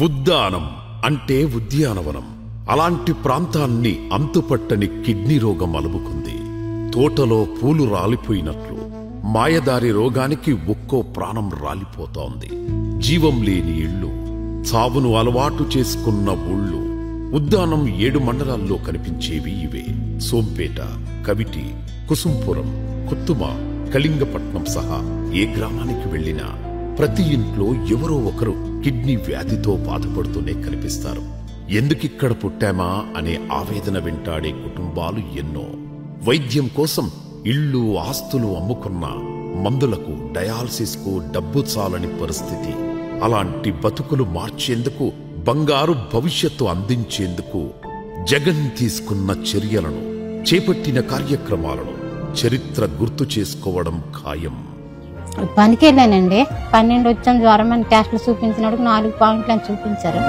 ఉద్దానం అంటే ఉద్యానవనం. అలాంటి ప్రాంతాన్ని అంతుపట్టని కిడ్నీ రోగం అలుముకుంది. తోటలో పూలు రాలిపోయినట్లు మాయదారి రోగానికి ఒక్కో ప్రాణం రాలిపోతోంది. జీవం లేని ఇళ్ళు, చావును అలవాటు చేసుకున్న ఊళ్ళు. ఉద్దానం 7 మండలాల్లో కనిపించేవి ఇవే. సోంపేట, కవిటి, కుసుంపురం, కుత్తుమ, కళింగపట్నం సహా ఏ గ్రామానికి వెళ్లినా ప్రతి ఇంట్లో ఎవరో ఒకరు కిడ్నీ వ్యాధితో బాధపడుతూనే కనిపిస్తారు. ఎందుకిక్కడ పుట్టామా అనే ఆవేదన వెంటాడే కుటుంబాలు ఎన్నో. వైద్యం కోసం ఇళ్ళు, ఆస్తులు అమ్ముకున్న మందులకు, డయాలసిస్ కు డబ్బు చాలని పరిస్థితి. అలాంటి బతుకులు మార్చేందుకు, బంగారు భవిష్యత్తు అందించేందుకు జగన్ తీసుకున్న చర్యలను, చేపట్టిన కార్యక్రమాలను చరిత్ర గుర్తు చేసుకోవడం ఖాయం. పనికి వెళ్ళానండి. 12 వచ్చాను జ్వరం అని టెస్టులు చూపించినప్పుడు 4 పాయింట్లు అని చూపించారు.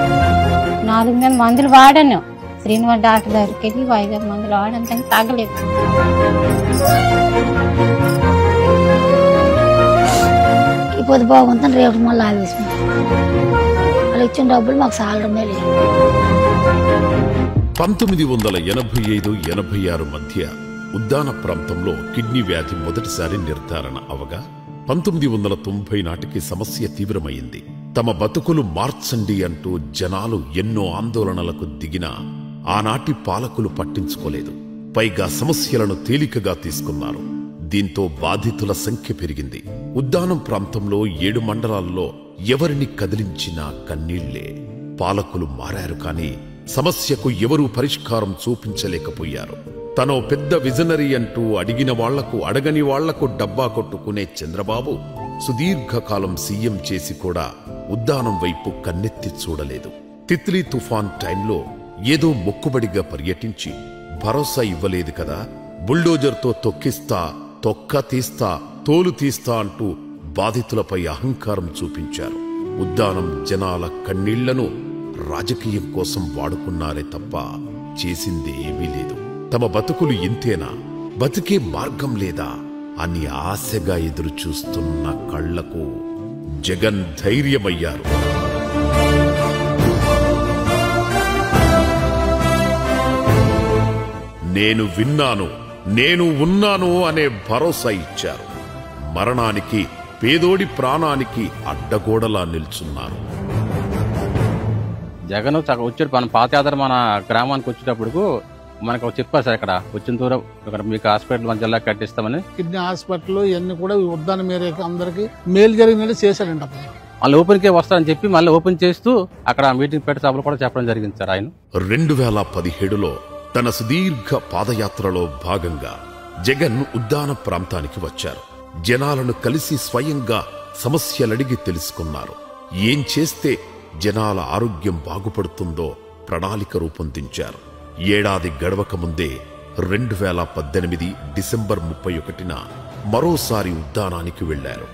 4 మీద మందులు వాడాను. శ్రీనివాస్ డాక్టర్ దగ్గరికి వెళ్ళి 5 మందులు వాడాను, కానీ తగ్గలేదు. ఇప్పుడు బాగుంటుంది, రేపు మళ్ళీ ఆవేశం. వాళ్ళు ఇచ్చిన డబ్బులు మాకు సాలడమే లేదు. 1985-86 మధ్య ఉద్దాన ప్రాంతంలో కిడ్నీ వ్యాధి మొదటిసారి నిర్ధారణ అవగా 1990 నాటికి సమస్య తీవ్రమైంది. తమ బతుకులు మార్చండి అంటూ జనాలు ఎన్నో ఆందోళనలకు దిగినా ఆనాటి పాలకులు పట్టించుకోలేదు. పైగా సమస్యలను తేలికగా తీసుకున్నారు. దీంతో బాధితుల సంఖ్య పెరిగింది. ఉద్దానం ప్రాంతంలో 7 మండలాల్లో ఎవరిని కదిలించినా కన్నీళ్లే. పాలకులు మారారు, కానీ సమస్యకు ఎవరూ పరిష్కారం చూపించలేకపోయారు. తనో పెద్ద విజనరీ అంటూ అడిగిన వాళ్లకు, అడగని వాళ్లకు డబ్బా కొట్టుకునే చంద్రబాబు సుదీర్ఘకాలం సీఎం చేసి కూడా ఉద్దానం వైపు కన్నెత్తి చూడలేదు. తిత్లీ తుఫాన్ టైంలో ఏదో మొక్కుబడిగా పర్యటించి భరోసా ఇవ్వలేదు కదా, బుల్డోజర్తో తొక్కిస్తా, తొక్క తీస్తా, తోలు తీస్తా అంటూ బాధితులపై అహంకారం చూపించారు. ఉద్దానం జనాల కన్నీళ్లను రాజకీయం కోసం వాడుకున్నారే తప్ప చేసింది ఏమీ లేదు. తమ బతుకులు ఇంతేనా, బతికే మార్గం లేదా అని ఆశగా ఎదురు చూస్తున్న కళ్లకు జగన్ ధైర్యమయ్యారు. నేను విన్నాను, నేను ఉన్నాను అనే భరోసా ఇచ్చారు. మరణానికి, పేదోడి ప్రాణానికి అడ్డగోడలా నిల్చున్నారు. జగన్ వచ్చాడు మన పాదయాత్ర మన గ్రామానికి వచ్చేటప్పుడు మనకు చెప్పారు సార్, ఇక్కడ వచ్చిన దూరం ఇక్కడ మీకు హాస్పిటల్ మన జిల్లా కట్టిస్తామని. కిడ్నీ హాస్పిటల్ ఇవన్నీ కూడా ఉద్దానం మేరకు అందరికి మేలు జరిగిందని చేశాడంట. మళ్ళీ ఓపెన్ కే వస్తారని చెప్పి మళ్ళీ ఓపెన్ చేస్తూ అక్కడ మీటింగ్ పెట్టి సభలు కూడా చెప్పడం జరిగింది సార్. ఆయన 2017లో తన సుదీర్ఘ పాదయాత్రలో భాగంగా జగన్ ఉద్దాన ప్రాంతానికి వచ్చారు. జనాలను కలిసి స్వయంగా సమస్యలడిగి తెలుసుకున్నారు. ఏం చేస్తే జనాల ఆరోగ్యం బాగుపడుతుందో ప్రణాళిక రూపొందించారు. ఏడాది గడవక ముందే 2018 డిసెంబర్ 31న మరోసారి ఉద్దానానికి వెళ్లారు.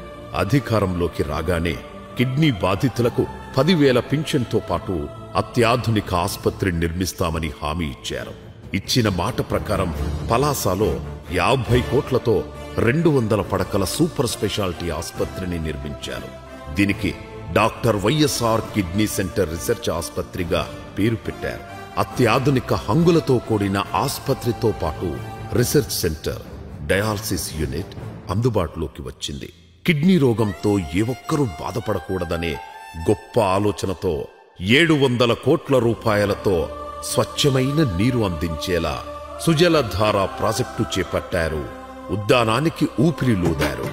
అధికారంలోకి రాగానే కిడ్నీ బాధితులకు 10,000 పింఛన్తో పాటు అత్యాధునిక ఆస్పత్రి నిర్మిస్తామని హామీ ఇచ్చారు. ఇచ్చిన మాట ప్రకారం పలాసలో 50 కోట్లతో 200 పడకల సూపర్ స్పెషాలిటీ ఆస్పత్రిని నిర్మించారు. దీనికి doctor YSR kidney centre research ఆస్పత్రిగా పేరు పెట్టారు. అత్యాధునిక హంగులతో కూడిన ఆస్పత్రితో పాటు రీసెర్చ్ సెంటర్, డయాలసిస్ యూనిట్ అందుబాటులోకి వచ్చింది. కిడ్నీ రోగంతో ఏ ఒక్కరూ బాధపడకూడదనే గొప్ప ఆలోచనతో 700 కోట్ల రూపాయలతో స్వచ్ఛమైన నీరు అందించేలా సుజలధార ప్రాజెక్టు చేపట్టారు. ఉద్దానానికి ఊపిరిలూదారు.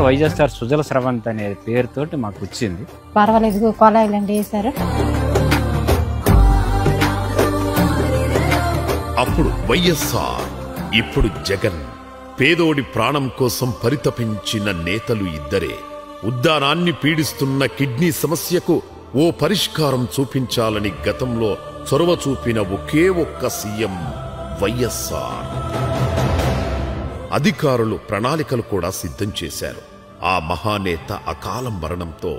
వైఎస్ఆర్ సుజల స్రవంతి అనే పేరుతోటి మాకు వచ్చింది. పర్వాలేదు, కొలాయిలండి వేశారు. అప్పుడు వైఎస్ఆర్, ఇప్పుడు జగన్. పేదోడి ప్రాణం కోసం పరితపించిన నేతలు ఇద్దరే. ఉద్దానాన్ని పీడిస్తున్న కిడ్నీ సమస్యకు ఓ పరిష్కారం చూపించాలని గతంలో చొరవ చూపిన ఒకే ఒక్క సీఎం వైఎస్ఆర్. అధికారులు ప్రణాళికలు కూడా సిద్ధం చేశారు. ఆ మహానేత అకాల మరణంతో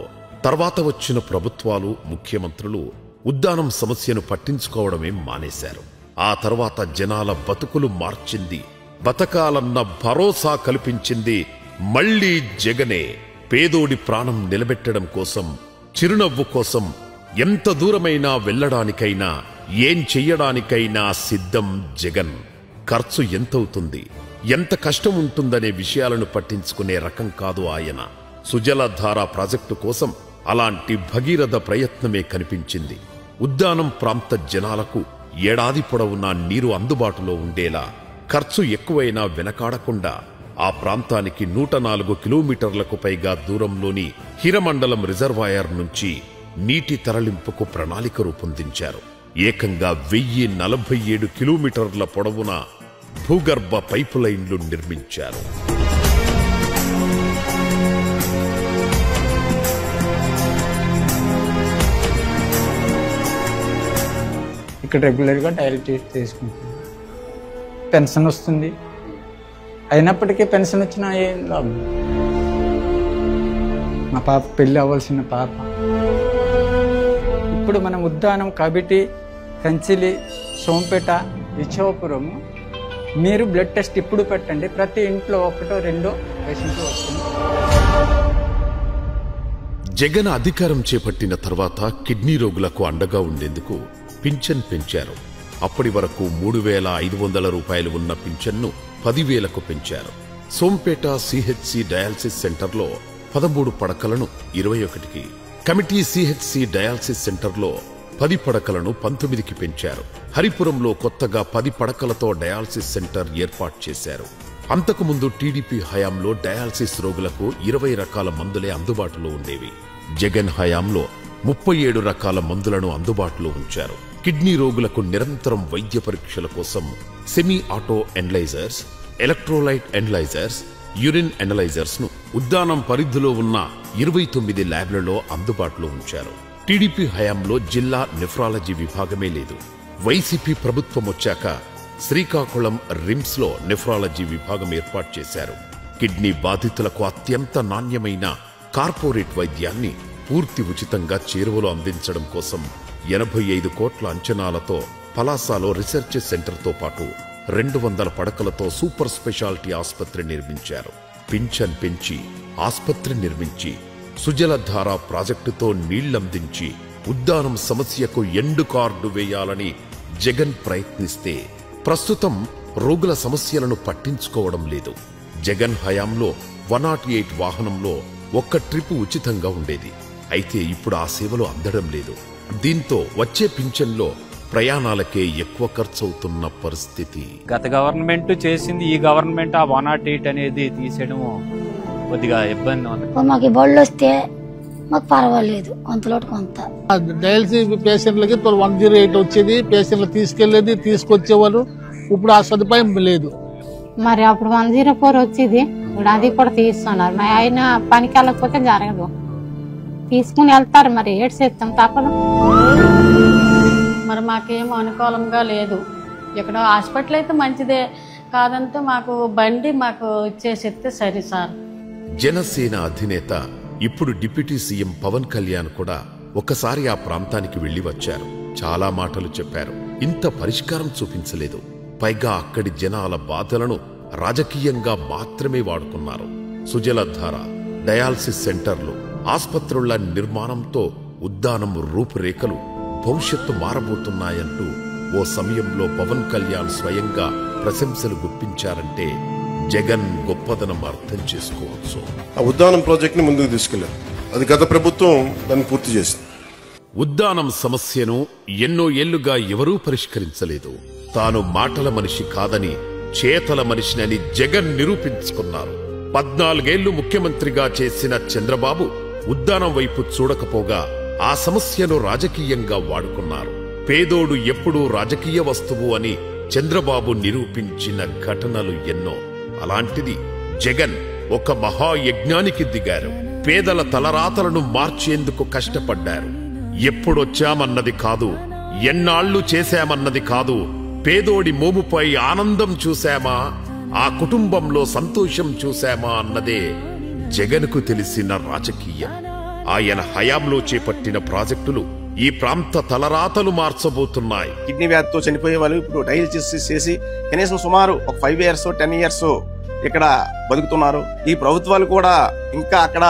తర్వాత వచ్చిన ప్రభుత్వాలు, ముఖ్యమంత్రులు ఉద్దానం సమస్యను పట్టించుకోవడమే మానేశారు. ఆ తర్వాత జనాల బతుకులు మార్చింది, బతకాలన్న భరోసా కల్పించింది మళ్లీ జగనే. పేదోడి ప్రాణం నిలబెట్టడం కోసం, చిరునవ్వు కోసం ఎంత దూరమైనా వెళ్లడానికైనా, ఏం చెయ్యడానికైనా సిద్ధం జగన్. ఖర్చు ఎంతవుతుంది, ఎంత కష్టం ఉంటుందనే విషయాలను పట్టించుకునే రకం కాదు ఆయన. సుజలధార ప్రాజెక్టు కోసం అలాంటి భగీరథ ప్రయత్నమే కనిపించింది. ఉద్దానం ప్రాంత జనాలకు ఏడాది పొడవునా నీరు అందుబాటులో ఉండేలా, ఖర్చు ఎక్కువైనా వెనకాడకుండా ఆ ప్రాంతానికి 104 కిలోమీటర్లకు పైగా దూరంలోని హిరమండలం రిజర్వాయర్ నుంచి నీటి తరలింపుకు ప్రణాళిక రూపొందించారు. ఏకంగా 1047 కిలోమీటర్ల పొడవున భూగర్భ పైపు లైన్లు నిర్మించారు. ఇక్కడ రెగ్యులర్గా డయాలిసిస్ చేసుకుంటుంది, పెన్షన్ వస్తుంది. అయినప్పటికీ పెన్షన్ వచ్చినా ఏం లాభం. మా పాప పెళ్ళి అవ్వాల్సిన పాప. ఇప్పుడు మనం ఉద్దానం, కబిటి, కంచిలి, సోంపేట, ఇచ్చాపురము మీరు బ్లడ్ టెస్ట్ ఇప్పుడు పెట్టండి, ప్రతి ఇంట్లో 1 2 పేషెంట్లు వస్తుంది. జగన్ అధికారం చేపట్టిన తర్వాత కిడ్నీ రోగులకు అండగా ఉండేందుకు పింఛన్ పెంచారు. అప్పటి వరకు 3,500 రూపాయలు ఉన్న పింఛన్ను 10,000కు పెంచారు. సోంపేట సిహెచ్సి డయాలసిస్ సెంటర్లో 13 పడకలను 21కి, కమిటీ సిహెచ్సి డయాలసిస్ సెంటర్లో 10 పడకలను 19కి పెంచారు. హరిపురంలో కొత్తగా 10 పడకలతో డయాలసిస్ సెంటర్ ఏర్పాటు చేశారు. అంతకుముందు టీడీపీ హయాంలో డయాలసిస్ రోగులకు 20 రకాల మందులే అందుబాటులో ఉండేవి. జగన్ హయాంలో 37 రకాల మందులను అందుబాటులో ఉంచారు. కిడ్నీ రోగులకు నిరంతరం వైద్య పరీక్షల కోసం semi auto analysers, electrolyte analysers, urine analysers ను ఉద్దానం పరిధిలో ఉన్న 29 ల్యాబ్లలో అందుబాటులో ఉంచారు. టీడీపీ హయాంలో జిల్లా నెఫ్రాలజీ విభాగమే లేదు. వైసీపీ ప్రభుత్వం వచ్చాక శ్రీకాకుళం రిమ్స్ లో నెఫ్రాలజీ విభాగం ఏర్పాటు చేశారు. కిడ్నీ బాధితులకు అత్యంత నాణ్యమైన కార్పొరేట్ వైద్యాన్ని పూర్తి ఉచితంగా చేరువలో అందించడం కోసం 85 కోట్ల అంచనాలతో పలాసలో రీసెర్చ్ సెంటర్తో పాటు 200 పడకలతో సూపర్ స్పెషాలిటీ ఆసుపత్రి నిర్మించారు. పింఛన్ పెంచి ఆసుపత్రి నిర్మించి, సుజలధార ప్రాజెక్టుతో నీళ్లందించి ఉద్దానం సమస్యకు ఎండు కార్డు వేయాలని జగన్ ప్రయత్నిస్తే ప్రస్తుతం రోగుల సమస్యలను పట్టించుకోవడం లేదు. జగన్ హయాంలో 108 వాహనంలో 1 ట్రిప్ ఉచితంగా ఉండేది. అయితే ఇప్పుడు ఆ సేవలు అందడం లేదు. దీంతో వచ్చే పింఛన్లో ప్రయాణాలకే ఎక్కువ ఖర్చవుతున్న పరిస్థితి. గత గవర్నమెంట్ చేసింది, ఈ గవర్నమెంట్ ఆ 108 అనేది తీసేయడం కొద్దిగా ఇబ్బంది ఉంది. మాకు బళ్ళు వస్తే మాకు పర్వాలేదు, కొంతలోటు కొంత. డయాలసిస్ పేషెంట్లకి 108 వచ్చేది, పేషెంట్లు తీసుకెళ్లేది, తీసుకొచ్చేవాళ్ళు. ఇప్పుడు ఆ సదుపాయం లేదు. మరి అప్పుడు 104 వచ్చేది, ఇప్పుడు అది కూడా తీస్తున్నారు. మరి ఆయన పనికి వెళ్ళకపోతే జరగదు, తీసుకుని వెళ్తారు. మరి ఏడు చేస్తాం, తప్పదు. మరి మాకేం అనుకూలంగా లేదు. ఇక్కడ హాస్పిటల్ అయితే మంచిదే కాదంటే మాకు బండి మాకు ఇచ్చేసేస్తే సరే సార్. జనసేన అధినేత, ఇప్పుడు డిప్యూటీ సీఎం పవన్ కళ్యాణ్ కూడా ఒకసారి ఆ ప్రాంతానికి వెళ్లి వచ్చారు. చాలా మాటలు చెప్పారు. ఇంత పరిష్కారం చూపించలేదు. పైగా అక్కడి జనాల బాధలను రాజకీయంగా మాత్రమే వాడుకున్నారు. సుజలధార, డయాలసిస్ సెంటర్లు, ఆస్పత్రుల నిర్మాణంతో ఉద్దానం రూపురేఖలు, భవిష్యత్తు మారబోతున్నాయంటూ ఓ సమయంలో పవన్ కళ్యాణ్ స్వయంగా ప్రశంసలు గుప్పించారంటే జగన్ గొప్పదనం అర్థం చేసుకోవచ్చు. ఆ ఉద్దానం ప్రాజెక్ట్ ని ముందుకు తీసుకెళ్లారు. అది గత ప్రభుత్వం దాన్ని పూర్తి చేసింది. ఉద్దానం సమస్యను ఎన్నో ఏళ్లుగా ఎవరూ పరిష్కరించలేదు. తాను మాటల మనిషి కాదని, చేతల మనిషినని జగన్ నిరూపించుకున్నారు. 14 ఏళ్లు ముఖ్యమంత్రిగా చేసిన చంద్రబాబు ఉద్దానం వైపు చూడకపోగా ఆ సమస్యను రాజకీయంగా వాడుకున్నారు. పేదోడు ఎప్పుడూ రాజకీయ వస్తువు అని చంద్రబాబు నిరూపించిన ఘటనలు ఎన్నో. అలాంటిది జగన్ ఒక మహాయజ్ఞానికి దిగారు. పేదల తలరాతలను మార్చేందుకు కష్టపడ్డారు. ఎప్పుడొచ్చామన్నది కాదు, ఎన్నాళ్లు చేశామన్నది కాదు, పేదోడి మోముపై ఆనందం చూశామా, ఆ కుటుంబంలో సంతోషం చూశామా అన్నదే జగన్కు తెలిసిన రాజకీయం. ఆయన హయాంలో చేపట్టిన ప్రాజెక్టులు ఈ ప్రాంత తలరాతలు మార్చబోతున్నాయి. కిడ్నీ వ్యాధితో చనిపోయే వాళ్ళు ఇప్పుడు డయాలిసిస్ చేసి కనీసం సుమారు ఒక 5 years 10 years ఇక్కడ బతుకుతున్నారు. ఈ ప్రభుత్వాలు కూడా ఇంకా అక్కడ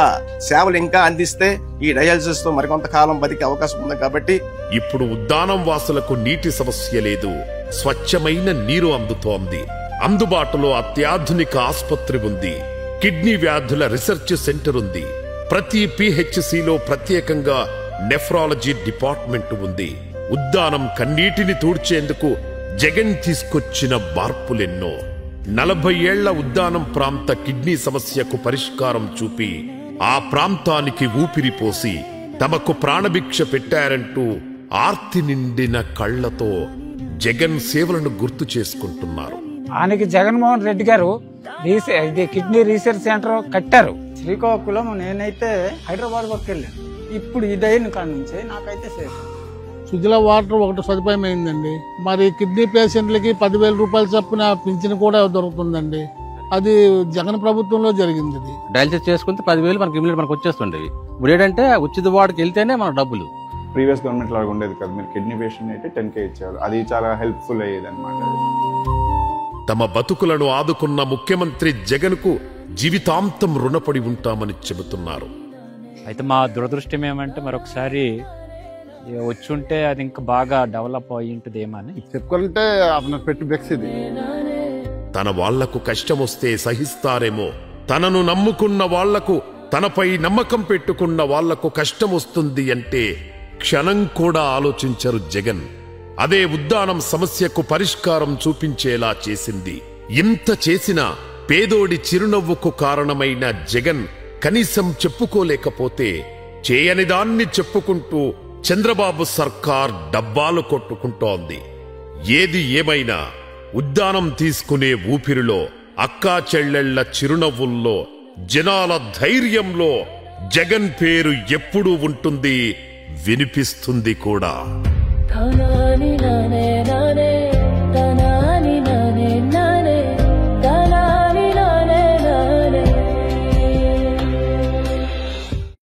సేవలు ఇంకా అందిస్తే ఈ డయాలిసిస్ తో మరికొంత కాలం బతికే అవకాశం ఉంది. కాబట్టి ఇప్పుడు ఉద్దానం వాసులకు నీటి సమస్య లేదు, స్వచ్ఛమైన నీరు అందుతోంది. అందుబాటులో అత్యాధునిక ఆసుపత్రి ఉంది, కిడ్నీ వ్యాధుల రీసెర్చ్ సెంటర్ ఉంది, ప్రతి పిహెచ్సిలో ప్రత్యేకంగా నెఫ్రాలజీ డిపార్ట్మెంట్ ఉంది. ఉద్దానం కన్నీటిని తూడ్చేందుకు జగన్ తీసుకొచ్చిన మార్పులెన్నో. 40 ఏళ్ల ఉద్దానం ప్రాంత కిడ్నీ సమస్యకు పరిష్కారం చూపి ఆ ప్రాంతానికి ఊపిరిపోసి తమకు ప్రాణభిక్ష పెట్టారంటూ ఆర్తి నిండిన కళ్లతో జగన్ సేవలను గుర్తు చేసుకుంటున్నారు. ఆయనకి జగన్మోహన్ రెడ్డి గారు కిడ్నీ రీసెర్చ్ సెంటర్ కట్టారు. శ్రీకాకుళం నేనైతే హైదరాబాద్ వరకు వెళ్ళాను. ఇప్పుడు ఇదైన కాడ నుంచే నాకైతే సేఫ్. సుజల వాటర్ ఒకటి సదుపాయం అయిందండి. మరి కిడ్నీ పేషెంట్లకి 10,000 రూపాయలు చొప్పున పింఛన్ కూడా దొరుకుతుందండి. అది జగన్ ప్రభుత్వంలో జరిగింది. డయాలిసిస్ చేసుకుంటే 10,000 మనకి ఇమీడియట్ మనకు వచ్చేస్తుండేవి. ఇప్పుడు ఏంటంటే ఉచిత వార్డుకి వెళ్తేనే మన డబ్బులు. ప్రీవియస్ గవర్నమెంట్ లాగా ఉండేది కదా, మీరు కిడ్నీ పేషెంట్ అయితే 10K ఇచ్చేవాళ్ళు. అది చాలా హెల్ప్ఫుల్ అయ్యేది అనమాట. తమ బతుకులను ఆదుకున్న ముఖ్యమంత్రి జగన్ కు జీవితాంతం రుణపడి ఉంటామని చెబుతున్నారు. అయితే మా దురదృష్టం ఏమంటే మరొకసారి వచ్చుంటే అది ఇంకా బాగా డెవలప్ అయ్యి ఉంటుందేమని చెప్పుకుంటే అతను పెట్టి బెక్స్ ఇది. తన వాళ్లకు కష్టమొస్తే సహిస్తారేమో, తనను నమ్ముకున్న వాళ్లకు, తనపై నమ్మకం పెట్టుకున్న వాళ్లకు కష్టం వస్తుంది అంటే క్షణం కూడా ఆలోచించరు జగన్. అదే ఉద్దానం సమస్యకు పరిష్కారం చూపించేలా చేసింది. ఇంత చేసినా పేదోడి చిరునవ్వుకు కారణమైన జగన్ కనీసం చెప్పుకోలేకపోతే చేయని దాన్ని చెప్పుకుంటూ చంద్రబాబు సర్కార్ డబ్బాలు కొట్టుకుంటోంది. ఏది ఏమైనా ఉద్దానం తీసుకునే ఊపిరిలో, అక్కా చెల్లెళ్ల చిరునవ్వుల్లో, జనాల ధైర్యంలో జగన్ పేరు ఎప్పుడూ ఉంటుంది, వినిపిస్తుంది కూడా.